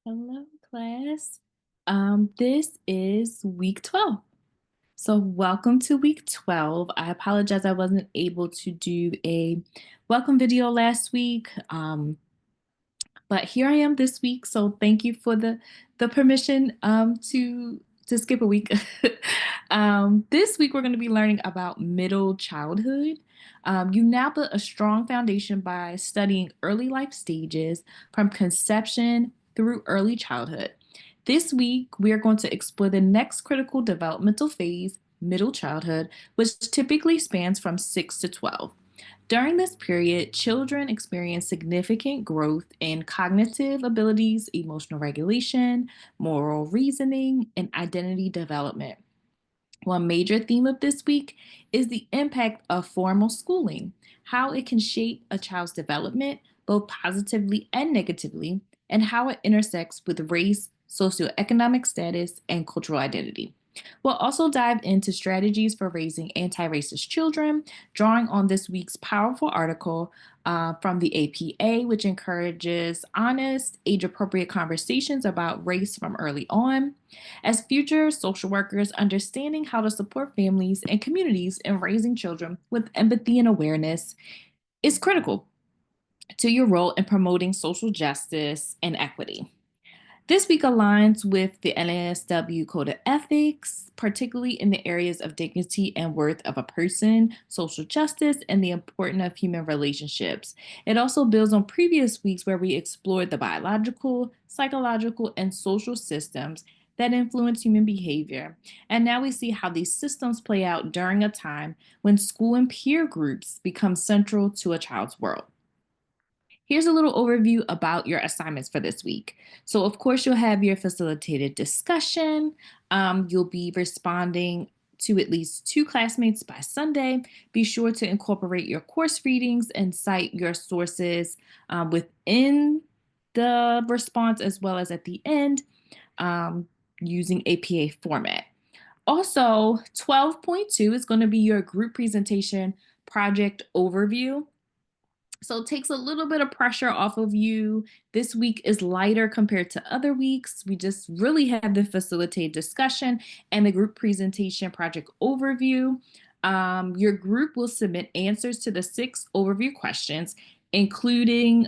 Hello, class. This is week 12. So, welcome to week 12. I apologize I wasn't able to do a welcome video last week. But here I am this week. So, thank you for the permission to skip a week. This week we're going to be learning about middle childhood. You now build a strong foundation by studying early life stages from conception through early childhood. This week, we are going to explore the next critical developmental phase, middle childhood, which typically spans from 6 to 12. During this period, children experience significant growth in cognitive abilities, emotional regulation, moral reasoning, and identity development. One major theme of this week is the impact of formal schooling, how it can shape a child's development, both positively and negatively, and how it intersects with race, socioeconomic status, and cultural identity. We'll also dive into strategies for raising anti racist children, drawing on this week's powerful article from the APA, which encourages honest, age appropriate conversations about race from early on. As future social workers, understanding how to support families and communities in raising children with empathy and awareness is critical to your role in promoting social justice and equity. This week aligns with the NASW Code of Ethics, particularly in the areas of dignity and worth of a person, social justice, and the importance of human relationships. It also builds on previous weeks where we explored the biological, psychological, and social systems that influence human behavior. And now we see how these systems play out during a time when school and peer groups become central to a child's world. Here's a little overview about your assignments for this week. So, of course, you'll have your facilitated discussion. You'll be responding to at least two classmates by Sunday. Be sure to incorporate your course readings and cite your sources within the response as well as at the end um, using APA format. Also, 12.2 is going to be your group presentation project overview. So it takes a little bit of pressure off of you. This week is lighter compared to other weeks. We just really have the facilitated discussion and the group presentation project overview. Your group will submit answers to the 6 overview questions, including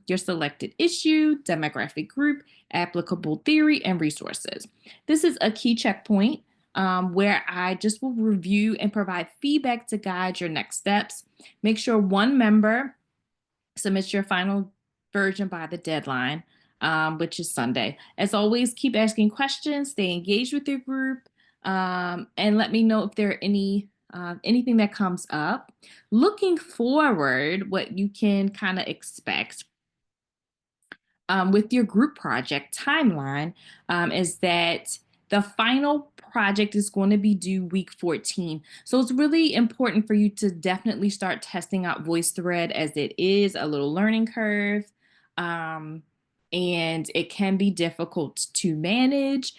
your selected issue, demographic group, applicable theory, and resources. This is a key checkpoint where I just will review and provide feedback to guide your next steps. Make sure one member submits your final version by the deadline, which is Sunday. As always, keep asking questions, stay engaged with your group, and let me know if there are anything that comes up. Looking forward, what you can kind of expect with your group project timeline is that the final project is going to be due week 14. So it's really important for you to definitely start testing out VoiceThread as it is a little learning curve. Um, and it can be difficult to manage.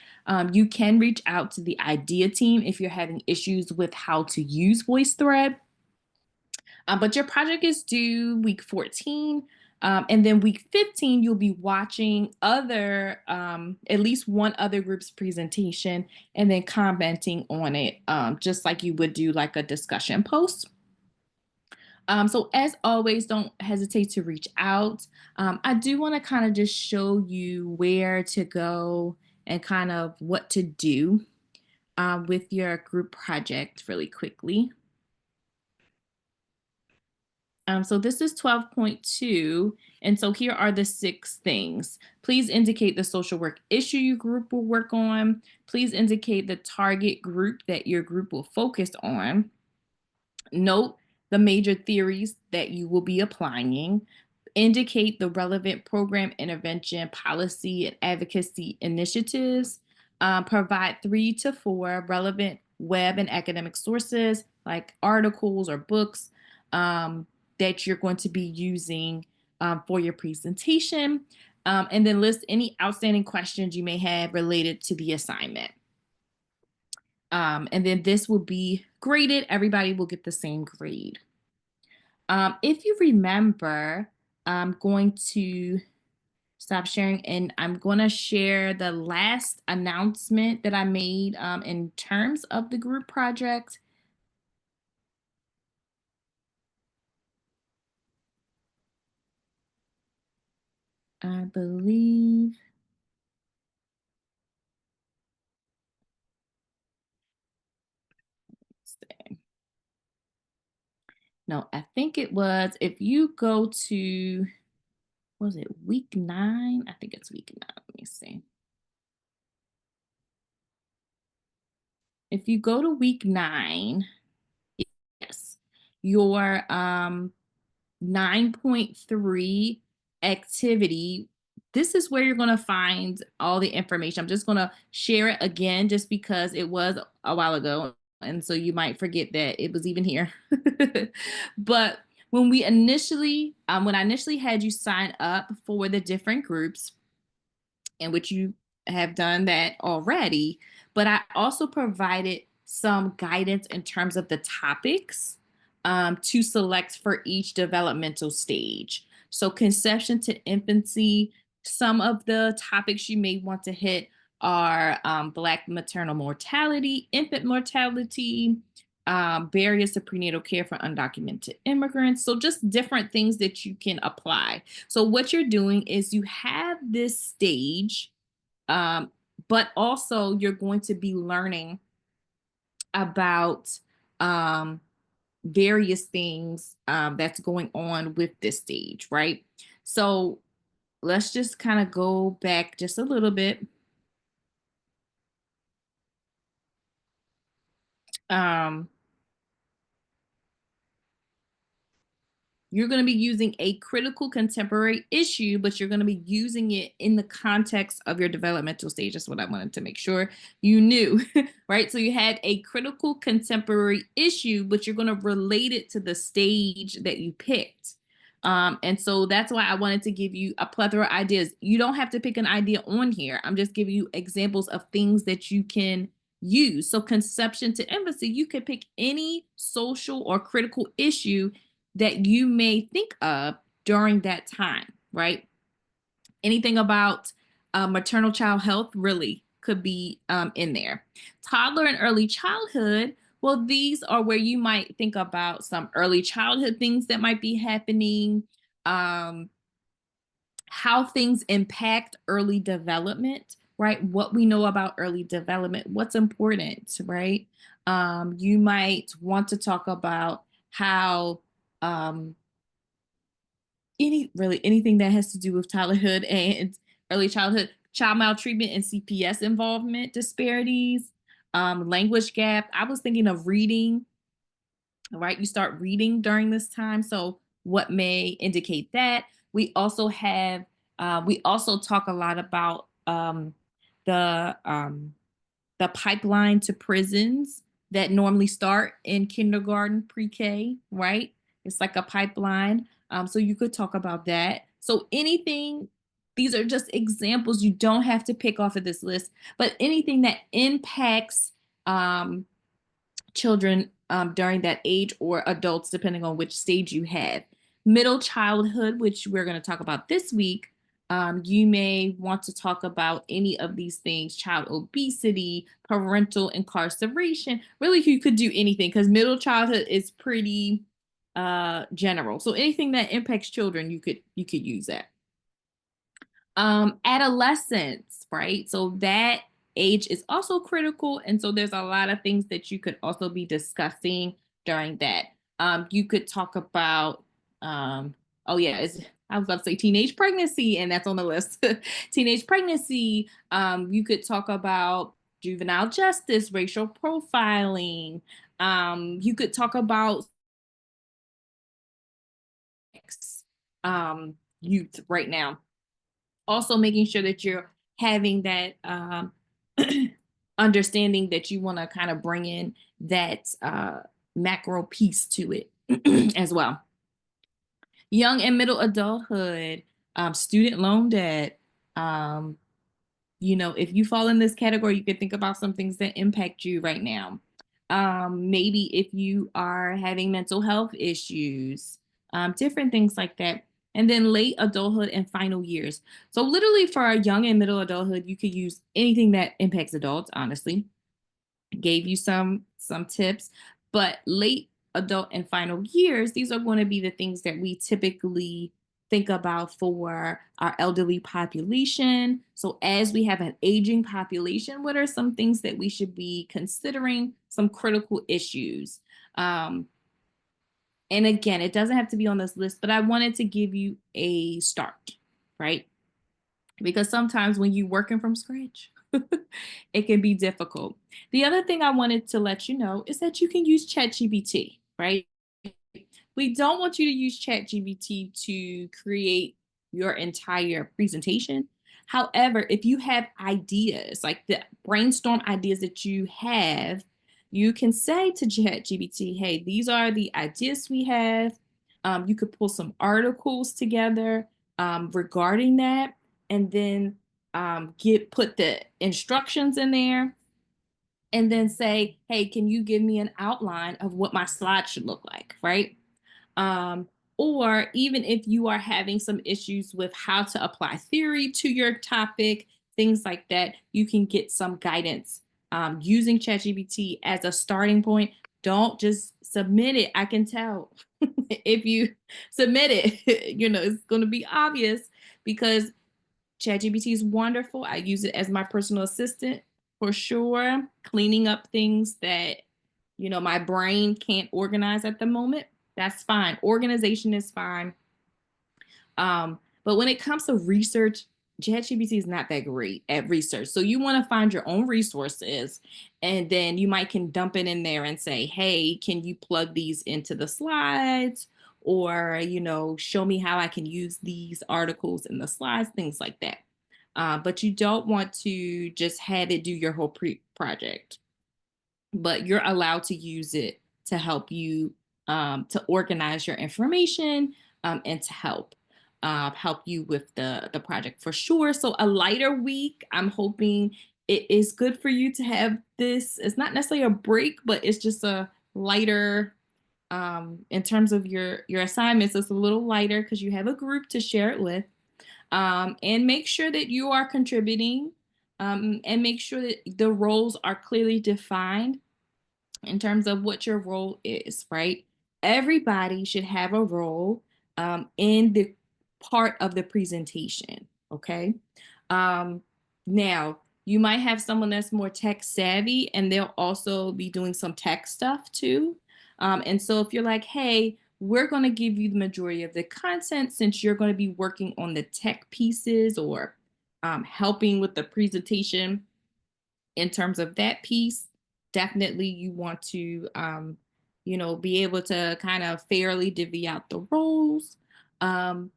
You can reach out to the IDEA team if you're having issues with how to use VoiceThread. But your project is due week 14. And then week 15, you'll be watching at least one other group's presentation and then commenting on it, just like you would do like a discussion post. So as always, don't hesitate to reach out. I do want to kind of just show you where to go and kind of what to do with your group project really quickly. So this is 12.2. And so here are the 6 things. Please indicate the social work issue your group will work on. Please indicate the target group that your group will focus on. Note the major theories that you will be applying. Indicate the relevant program, intervention, policy, and advocacy initiatives. Provide 3 to 4 relevant web and academic sources like articles or books that you're going to be using for your presentation. And then list any outstanding questions you may have related to the assignment. And then this will be graded. Everybody will get the same grade. If you remember, I'm going to stop sharing, and I'm going to share the last announcement that I made in terms of the group project. I believe. No, I think it was, if you go to, was it week 9? I think it's week 9. Let me see. If you go to week 9, yes, your 9.3 activity, this is where you're going to find all the information. I'm just going to share it again just because it was a while ago. And so you might forget that it was even here. But when I initially had you sign up for the different groups, in which you have done that already, but I also provided some guidance in terms of the topics to select for each developmental stage. So, conception to infancy, some of the topics you may want to hit are Black maternal mortality, infant mortality, barriers to prenatal care for undocumented immigrants. So, just different things that you can apply. So what you're doing is you have this stage, um, but also you're going to be learning about um, various things that's going on with this stage, right? So let's just kind of go back just a little bit. Um, You're going to be using a critical contemporary issue, but you're going to be using it in the context of your developmental stage. That's what I wanted to make sure you knew, right? So you had a critical contemporary issue, but you're going to relate it to the stage that you picked. And so that's why I wanted to give you a plethora of ideas. You don't have to pick an idea on here. I'm just giving you examples of things that you can use. So, conception to infancy, you could pick any social or critical issue that you may think of during that time, right? Anything about maternal child health really could be in there. Toddler and early childhood, well, these are where you might think about some early childhood things that might be happening, um, how things impact early development, right? What we know about early development, what's important, right? You might want to talk about how um, anything that has to do with childhood and early childhood, child maltreatment and CPS involvement disparities, language gap. I was thinking of reading, right? You start reading during this time. So what may indicate that? We also talk a lot about the the pipeline to prisons that normally start in kindergarten, pre-K, right? It's like a pipeline. So you could talk about that. So anything, these are just examples. You don't have to pick off of this list, but anything that impacts children during that age or adults, depending on which stage you have. Middle childhood, which we're going to talk about this week, you may want to talk about any of these things: child obesity, parental incarceration. Really, you could do anything because middle childhood is pretty general. So anything that impacts children, you could use that. Adolescence, right? So that age is also critical. And so there's a lot of things that you could also be discussing during that. You could talk about, oh, yeah, I was about to say teenage pregnancy, and that's on the list. Teenage pregnancy. You could talk about juvenile justice, racial profiling. You could talk about youth right now, also making sure that you're having that understanding that you want to kind of bring in that macro piece to it as well. Young and middle adulthood, student loan debt. Um, if you fall in this category, you can think about some things that impact you right now. Maybe if you are having mental health issues, different things like that. And then late adulthood and final years. So literally for our young and middle adulthood, you could use anything that impacts adults, honestly. Gave you some tips, but late adult and final years, these are going to be the things that we typically think about for our elderly population. So as we have an aging population, what are some things that we should be considering, some critical issues? And again, it doesn't have to be on this list, but I wanted to give you a start, right? Because sometimes when you're working from scratch, it can be difficult. The other thing I wanted to let you know is that you can use ChatGPT, right? We don't want you to use ChatGPT to create your entire presentation. However, if you have ideas, like the brainstorm ideas that you have, you can say to ChatGPT, hey, these are the ideas we have. You could pull some articles together regarding that, and then put the instructions in there, and then say, hey, can you give me an outline of what my slide should look like, right? Um, or even if you are having some issues with how to apply theory to your topic, things like that, you can get some guidance using ChatGPT as a starting point. Don't just submit it. I can tell if you submit it, it's going to be obvious because ChatGPT is wonderful. I use it as my personal assistant for sure, cleaning up things that, my brain can't organize at the moment. That's fine. Organization is fine. But when it comes to research, ChatGPT is not that great at research. So you want to find your own resources, and then you might can dump it in there and say, hey, can you plug these into the slides? Or, show me how I can use these articles in the slides, things like that. But you don't want to just have it do your whole project, but you're allowed to use it to help you to organize your information and to help you with the project for sure. So a lighter week. I'm hoping it is good for you to have this. It's not necessarily a break, but it's just a lighter in terms of your assignments. It's a little lighter because you have a group to share it with, and make sure that you are contributing, and make sure that the roles are clearly defined in terms of what your role is, right? Everybody should have a role in the part of the presentation, okay? Um, Now, you might have someone that's more tech savvy and they'll also be doing some tech stuff too. And so if you're like, hey, we're going to give you the majority of the content since you're going to be working on the tech pieces or helping with the presentation in terms of that piece, definitely you want to, be able to kind of fairly divvy out the roles. Um,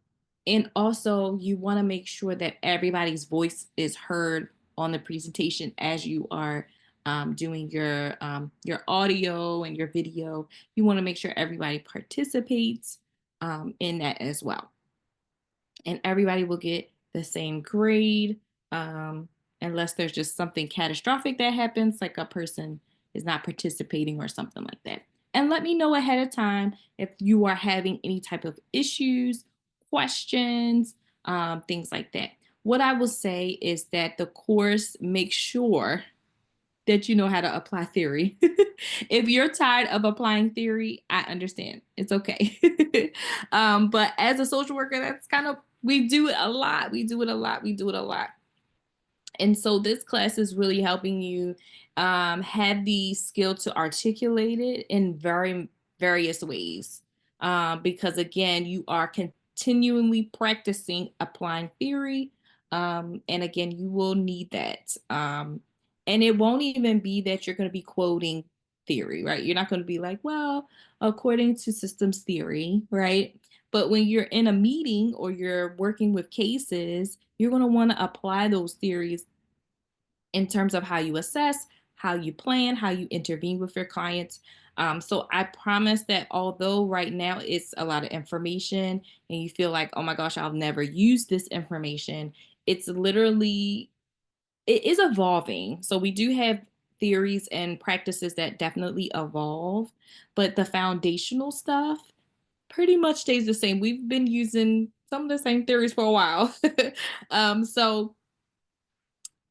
and also, you want to make sure that everybody's voice is heard on the presentation as you are doing your audio and your video. You want to make sure everybody participates in that as well, and everybody will get the same grade, um, unless there's just something catastrophic that happens, like a person is not participating or something like that. And let me know ahead of time if you are having any type of issues, questions, things like that. What I will say is that the course makes sure that you know how to apply theory. If you're tired of applying theory, I understand. It's okay. But as a social worker, that's kind of, we do it a lot. We do it a lot. We do it a lot. And so this class is really helping you have the skill to articulate it in various ways. Because again, you are continually practicing applying theory. And again, you will need that. And it won't even be that you're going to be quoting theory, right? You're not going to be like, well, according to systems theory, right? But when you're in a meeting or you're working with cases, you're going to want to apply those theories in terms of how you assess, how you plan, how you intervene with your clients. So I promise that although right now it's a lot of information and you feel like, oh my gosh, I'll never use this information, it's literally, it is evolving. So we do have theories and practices that definitely evolve, but the foundational stuff pretty much stays the same. We've been using some of the same theories for a while. So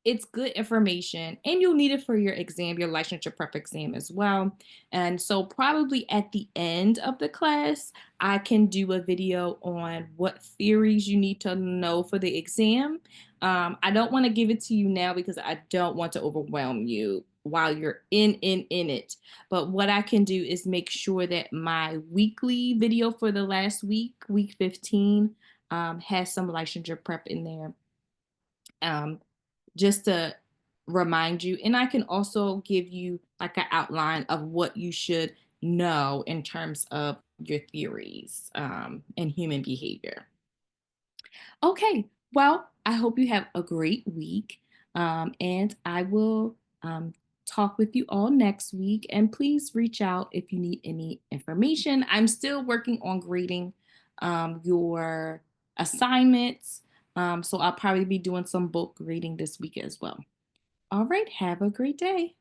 it's good information and you'll need it for your exam, your licensure prep exam as well. And so, probably at the end of the class, I can do a video on what theories you need to know for the exam. I don't want to give it to you now because I don't want to overwhelm you while you're in it. But what I can do is make sure that my weekly video for the last week, week 15, has some licensure prep in there. Um, just to remind you. And I can also give you like an outline of what you should know in terms of your theories and human behavior. Okay, well, I hope you have a great week. And I will talk with you all next week. And please reach out if you need any information. I'm still working on grading your assignments. So I'll probably be doing some book grading this week as well. All right, have a great day.